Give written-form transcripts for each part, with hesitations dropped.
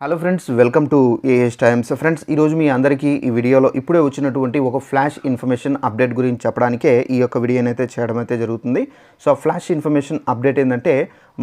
Hello friends, welcome to A S times. Friends, ఈరోజు మీ అందరికీ ఈ వీడియోలో ఇప్పుడే వచ్చినటువంటి ఒక ఫ్లాష్ ఇన్ఫర్మేషన్ అప్డేట్ గురించి చెప్పడానికే ఈ యొక్క వీడియోని అయితే చేయడం అయితే జరుగుతుంది. సో ఫ్లాష్ ఇన్ఫర్మేషన్ అప్డేట్ ఏంటంటే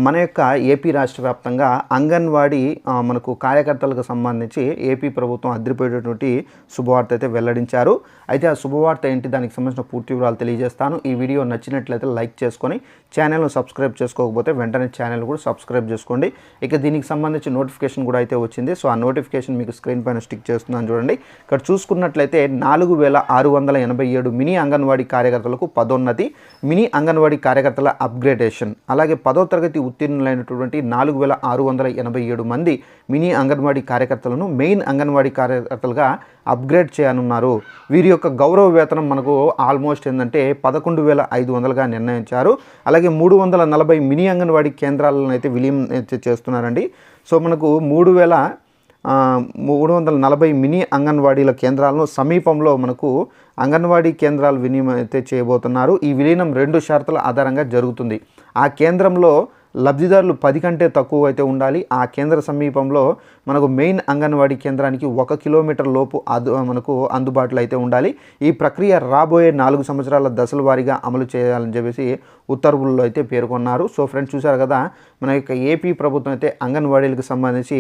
మన యొక్క ఏపీ రాష్ట్ర వ్యాప్తంగా అంగన్వాడీ మనకు కార్యకర్తలకు సంబంధించి ఏపీ ప్రభుత్వం అదిరిపోయేటటువంటి శుభవార్త అయితే వెల్లడించారు. అయితే ఆ శుభవార్త ఏంటి, దానికి సంబంధించిన పూర్తి వివరాలు తెలియజేస్తాను. ఈ వీడియో నచ్చినట్లయితే లైక్ చేసుకొని ఛానల్ను సబ్స్క్రైబ్ చేసుకోకపోతే వెంటనే ఛానల్ కూడా సబ్స్క్రైబ్ చేసుకోండి. ఇక దీనికి సంబంధించి నోటిఫికేషన్ కూడా అయితే వచ్చింది. సో ఆ నోటిఫికేషన్ మీకు స్క్రీన్ పైన స్టిక్ చేస్తున్నాను చూడండి. ఇక్కడ చూసుకున్నట్లయితే 4687 మినీ అంగన్వాడీ కార్యకర్తలకు పదోన్నతి, మినీ అంగన్వాడీ కార్యకర్తల అప్గ్రేడేషన్, అలాగే 10వ తరగతి ఉత్తీర్ణులైనటువంటి 4687 మంది మినీ అంగన్వాడీ కార్యకర్తలను మెయిన్ అంగన్వాడీ కార్యకర్తలుగా అప్గ్రేడ్ చేయనున్నారు. వీరి యొక్క గౌరవ వేతనం మనకు ఆల్మోస్ట్ ఏంటంటే 11,500గా నిర్ణయించారు. అలాగే 340 మినీ అంగన్వాడీ కేంద్రాలను అయితే విలీనం చేస్తున్నారండి. సో మనకు 340 మినీ అంగన్వాడీల కేంద్రాలను సమీపంలో మనకు అంగన్వాడీ కేంద్రాలు విలీనం అయితే చేయబోతున్నారు. ఈ విలీనం 2 షరతుల ఆధారంగా జరుగుతుంది. ఆ కేంద్రంలో లబ్ధిదారులు 10 కంటే తక్కువ అయితే ఉండాలి. ఆ కేంద్ర సమీపంలో మనకు మెయిన్ అంగన్వాడీ కేంద్రానికి 1 కిలోమీటర్ లోపు మనకు అందుబాటులో అయితే ఉండాలి. ఈ ప్రక్రియ రాబోయే 4 సంవత్సరాల దశల వారీగా అమలు చేయాలని చెప్పేసి ఉత్తర్వుల్లో అయితే పేర్కొన్నారు. సో ఫ్రెండ్స్, చూశారు కదా, మన యొక్క ఏపీ ప్రభుత్వం అయితే అంగన్వాడీలకు సంబంధించి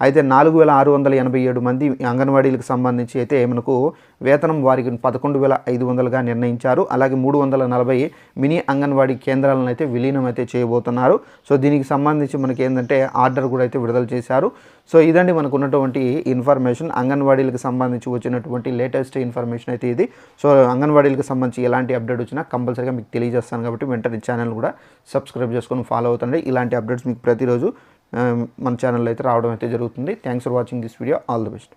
అయితే 4687 మంది అంగన్వాడీలకు సంబంధించి అయితే మనకు వేతనం వారికి 11,500గా నిర్ణయించారు. అలాగే 340 మినీ అంగన్వాడీ కేంద్రాలను అయితే విలీనం అయితే చేయబోతున్నారు. సో దీనికి సంబంధించి మనకి ఏంటంటే ఆర్డర్ కూడా అయితే విడుదల చేశారు. సో ఇదండి మనకు ఉన్నటువంటి ఇన్ఫర్మేషన్. అంగన్వాడీలకు సంబంధించి వచ్చినటువంటి లేటెస్ట్ ఇన్ఫర్మేషన్ అయితే ఇది. సో అంగన్వాడీలకు సంబంధించి ఎలాంటి అప్డేట్ వచ్చినా కంపల్సరీగా మీకు తెలియజేస్తాను. కాబట్టి వెంటనే ఛానల్ కూడా సబ్స్క్రైబ్ చేసుకొని ఫాలో అవుతండి. ఇలాంటి అప్డేట్స్ మీకు ప్రతిరోజు మన ఛానల్లో అయితే రావడం అయితే జరుగుతుంది. Thanks for watching this video. All the best.